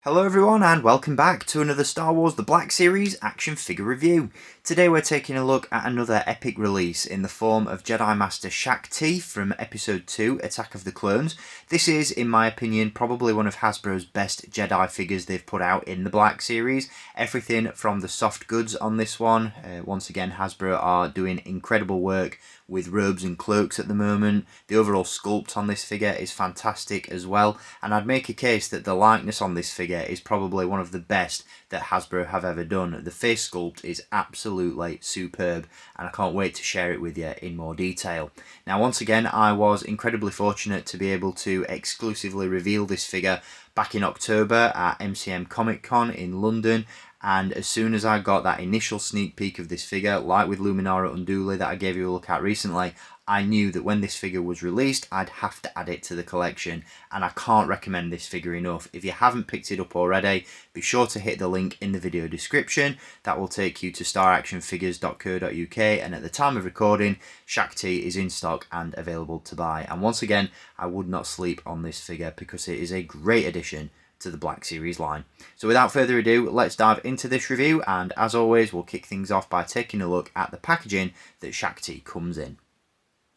Hello everyone and welcome back to another Star Wars The Black Series action figure review. Today we're taking a look at another epic release in the form of Jedi Master Shaak Ti from Episode 2, Attack of the Clones. This is, in my opinion, probably one of Hasbro's best Jedi figures they've put out in the Black Series. Everything from the soft goods on this one. Once again, Hasbro are doing incredible work with robes and cloaks at the moment. The overall sculpt on this figure is fantastic as well, and I'd make a case that the likeness on this figure is probably one of the best that Hasbro have ever done. The face sculpt is absolutely superb, and I can't wait to share it with you in more detail. Now, once again, I was incredibly fortunate to be able to exclusively reveal this figure back in October at MCM Comic Con in London. And as soon as I got that initial sneak peek of this figure, like with Luminara Unduli that I gave you a look at recently, I knew that when this figure was released, I'd have to add it to the collection, and I can't recommend this figure enough. If you haven't picked it up already, be sure to hit the link in the video description. That will take you to staractionfigures.co.uk, and at the time of recording, Shaak Ti is in stock and available to buy. And once again, I would not sleep on this figure because it is a great addition to the Black Series line. So without further ado, let's dive into this review, and as always, we'll kick things off by taking a look at the packaging that Shaak Ti comes in.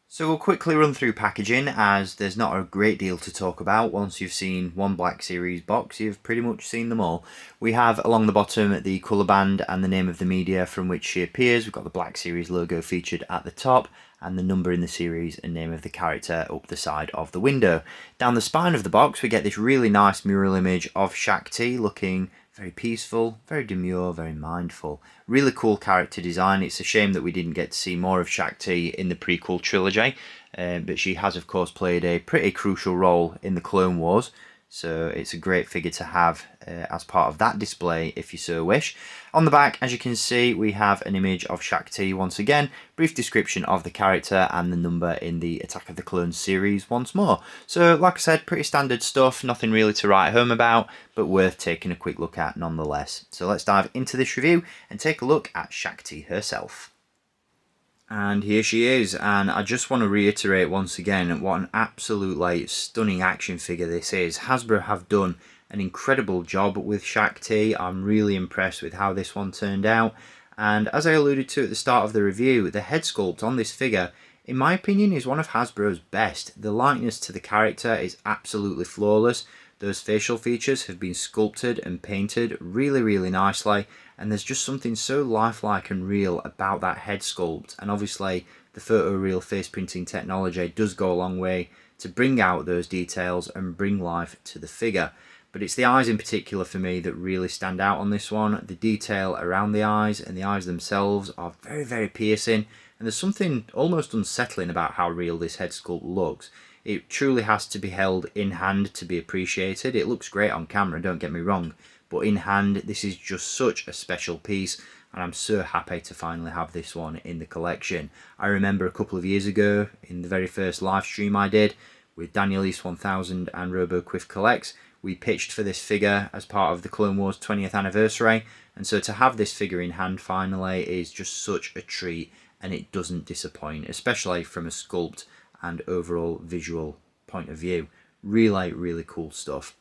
So we'll quickly run through packaging, as there's not a great deal to talk about. Once you've seen one Black Series box, you've pretty much seen them all. We have along the bottom the colour band and the name of the media from which she appears. We've got the Black Series logo featured at the top, and the number in the series and name of the character up the side of the window. Down the spine of the box, we get this really nice mural image of Shaak Ti looking very peaceful, very demure, very mindful. Really cool character design. It's a shame that we didn't get to see more of Shaak Ti in the prequel trilogy, but she has of course played a pretty crucial role in the Clone Wars. So it's a great figure to have as part of that display if you so wish. On the back, as you can see, we have an image of Shaak Ti once again, brief description of the character and the number in the Attack of the Clones series once more. So like I said, pretty standard stuff, nothing really to write home about, but worth taking a quick look at nonetheless. So let's dive into this review and take a look at Shaak Ti herself. And here she is, and I just want to reiterate once again what an absolutely stunning action figure this is. Hasbro have done an incredible job with Shaak Ti. I'm really impressed with how this one turned out, and as I alluded to at the start of the review, the head sculpt on this figure, in my opinion, is one of Hasbro's best. The likeness to the character is absolutely flawless. Those facial features have been sculpted and painted really nicely, and there's just something so lifelike and real about that head sculpt. And obviously the photoreal face printing technology does go a long way to bring out those details and bring life to the figure. But it's the eyes in particular for me that really stand out on this one. The detail around the eyes and the eyes themselves are very piercing, and there's something almost unsettling about how real this head sculpt looks. It truly has to be held in hand to be appreciated. It looks great on camera, don't get me wrong, but in hand this is just such a special piece, and I'm so happy to finally have this one in the collection. I remember a couple of years ago, in the very first live stream I did with Daniel East 1000 and Robo Quiff Collects, we pitched for this figure as part of the Clone Wars 20th anniversary, and so to have this figure in hand finally is just such a treat, and it doesn't disappoint, especially from a sculpt and overall visual point of view. Really cool stuff.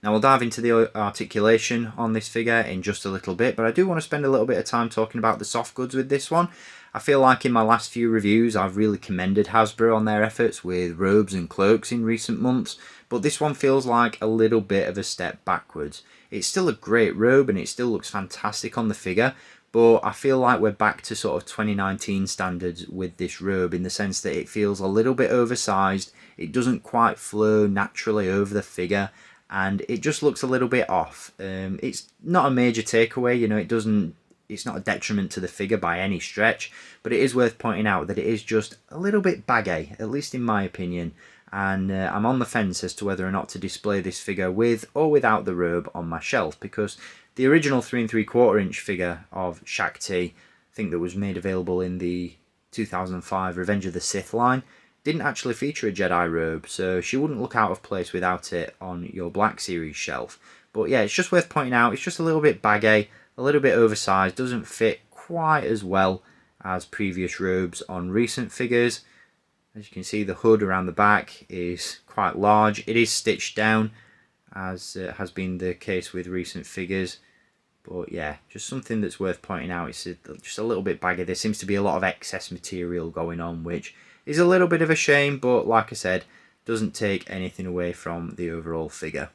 Now we'll dive into the articulation on this figure in just a little bit, but I do want to spend a little bit of time talking about the soft goods with this one. I feel like in my last few reviews I've really commended Hasbro on their efforts with robes and cloaks in recent months, but this one feels like a little bit of a step backwards. It's still a great robe and it still looks fantastic on the figure, but I feel like we're back to sort of 2019 standards with this robe, in the sense that it feels a little bit oversized, it doesn't quite flow naturally over the figure, and it just looks a little bit off. It's not a major takeaway, you know, it's not a detriment to the figure by any stretch, but it is worth pointing out that it is just a little bit baggy, at least in my opinion, and I'm on the fence as to whether or not to display this figure with or without the robe on my shelf, because the original 3 3/4 inch figure of Shaak Ti, I think that was made available in the 2005 Revenge of the Sith line, didn't actually feature a Jedi robe, so she wouldn't look out of place without it on your Black Series shelf. But yeah, it's just worth pointing out, it's just a little bit baggy, a little bit oversized, doesn't fit quite as well as previous robes on recent figures. As you can see, the hood around the back is quite large. It is stitched down, as has been the case with recent figures. But yeah, just something that's worth pointing out. It's just a little bit baggy. There seems to be a lot of excess material going on, which is a little bit of a shame, but like I said, doesn't take anything away from the overall figure.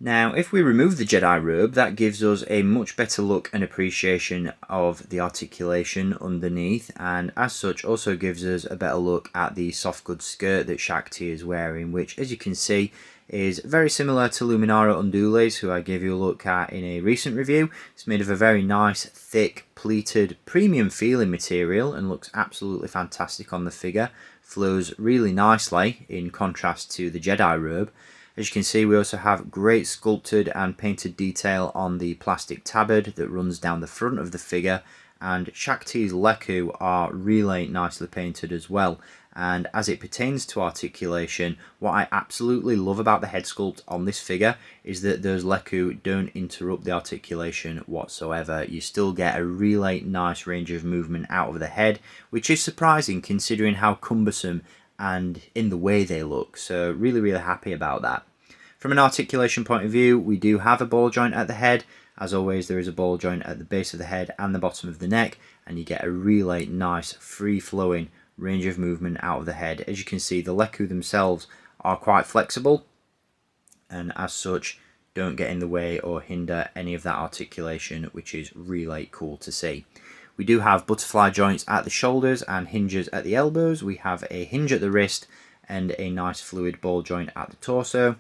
Now, if we remove the Jedi robe, that gives us a much better look and appreciation of the articulation underneath, and as such also gives us a better look at the soft goods skirt that Shaak Ti is wearing, which, as you can see, is very similar to Luminara Undules, who I gave you a look at in a recent review. It's made of a very nice, thick, pleated, premium feeling material and looks absolutely fantastic on the figure. Flows really nicely in contrast to the Jedi robe. As you can see, we also have great sculpted and painted detail on the plastic tabard that runs down the front of the figure, and Shaak Ti's Leku are really nicely painted as well. And as it pertains to articulation, what I absolutely love about the head sculpt on this figure is that those Leku don't interrupt the articulation whatsoever. You still get a really nice range of movement out of the head, which is surprising considering how cumbersome and in the way they look. So really happy about that. From an articulation point of view, we do have a ball joint at the head. As always, there is a ball joint at the base of the head and the bottom of the neck, and you get a really nice free-flowing range of movement out of the head. As you can see, the Leku themselves are quite flexible, and as such don't get in the way or hinder any of that articulation, which is really cool to see. We do have butterfly joints at the shoulders and hinges at the elbows. We have a hinge at the wrist and a nice fluid ball joint at the torso.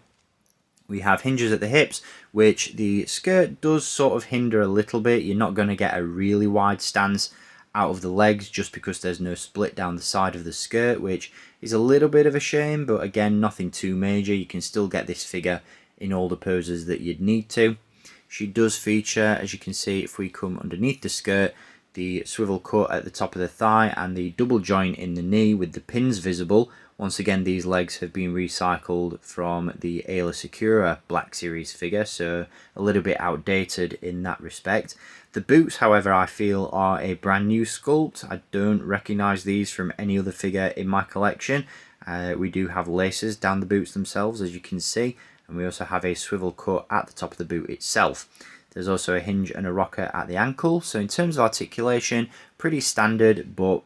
We have hinges at the hips, which the skirt does sort of hinder a little bit. You're not going to get a really wide stance out of the legs just because there's no split down the side of the skirt, which is a little bit of a shame, but again, nothing too major. You can still get this figure in all the poses that you'd need to. She does feature, as you can see, if we come underneath the skirt, the swivel cut at the top of the thigh and the double joint in the knee with the pins visible. Once again, these legs have been recycled from the Aayla Secura Black Series figure, so a little bit outdated in that respect. The boots, however, I feel are a brand new sculpt. I don't recognise these from any other figure in my collection. We do have laces down the boots themselves, as you can see, and we also have a swivel cut at the top of the boot itself. There's also a hinge and a rocker at the ankle. So in terms of articulation, pretty standard, but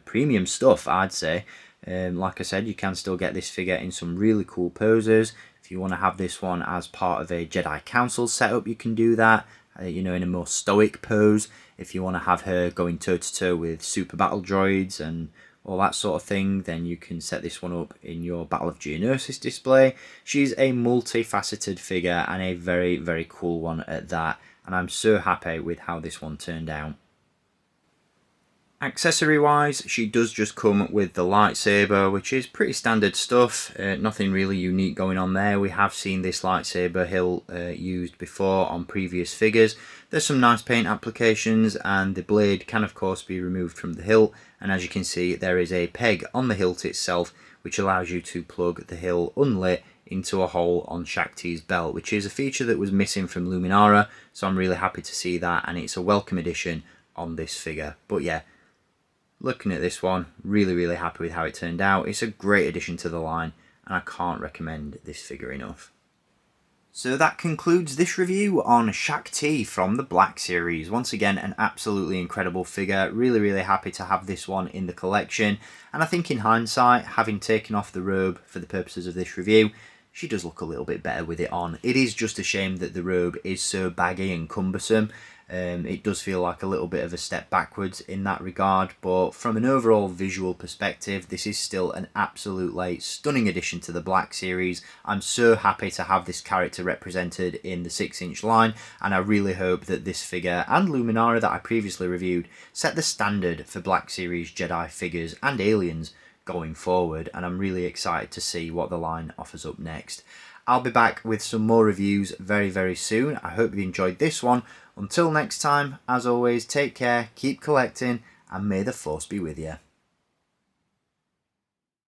premium stuff, I'd say. Like I said, you can still get this figure in some really cool poses. If you want to have this one as part of a Jedi Council setup, you can do that. In a more stoic pose. If you want to have her going toe-to-toe with super battle droids and all that sort of thing, then you can set this one up in your Battle of Geonosis display. She's a multifaceted figure and a very cool one at that, and I'm so happy with how this one turned out. Accessory wise, she does just come with the lightsaber, which is pretty standard stuff. Nothing really unique going on there. We have seen this lightsaber hilt used before on previous figures. There's some nice paint applications, and the blade can of course be removed from the hilt, and as you can see there is a peg on the hilt itself which allows you to plug the hilt unlit into a hole on Shaak Ti's belt, which is a feature that was missing from Luminara, so I'm really happy to see that, and it's a welcome addition on this figure. But yeah, looking at this one, really happy with how it turned out. It's a great addition to the line, and I can't recommend this figure enough. So that concludes this review on Shaak Ti from the Black Series. Once again, an absolutely incredible figure. Really happy to have this one in the collection. And I think in hindsight, having taken off the robe for the purposes of this review, she does look a little bit better with it on. It is just a shame that the robe is so baggy and cumbersome. It does feel like a little bit of a step backwards in that regard, but from an overall visual perspective, this is still an absolutely stunning addition to the Black Series. I'm so happy to have this character represented in the 6-inch line, and I really hope that this figure and Luminara that I previously reviewed set the standard for Black Series Jedi figures and aliens going forward, and I'm really excited to see what the line offers up next. I'll be back with some more reviews very soon. I hope you enjoyed this one. Until next time, as always, take care, keep collecting, and may the Force be with you.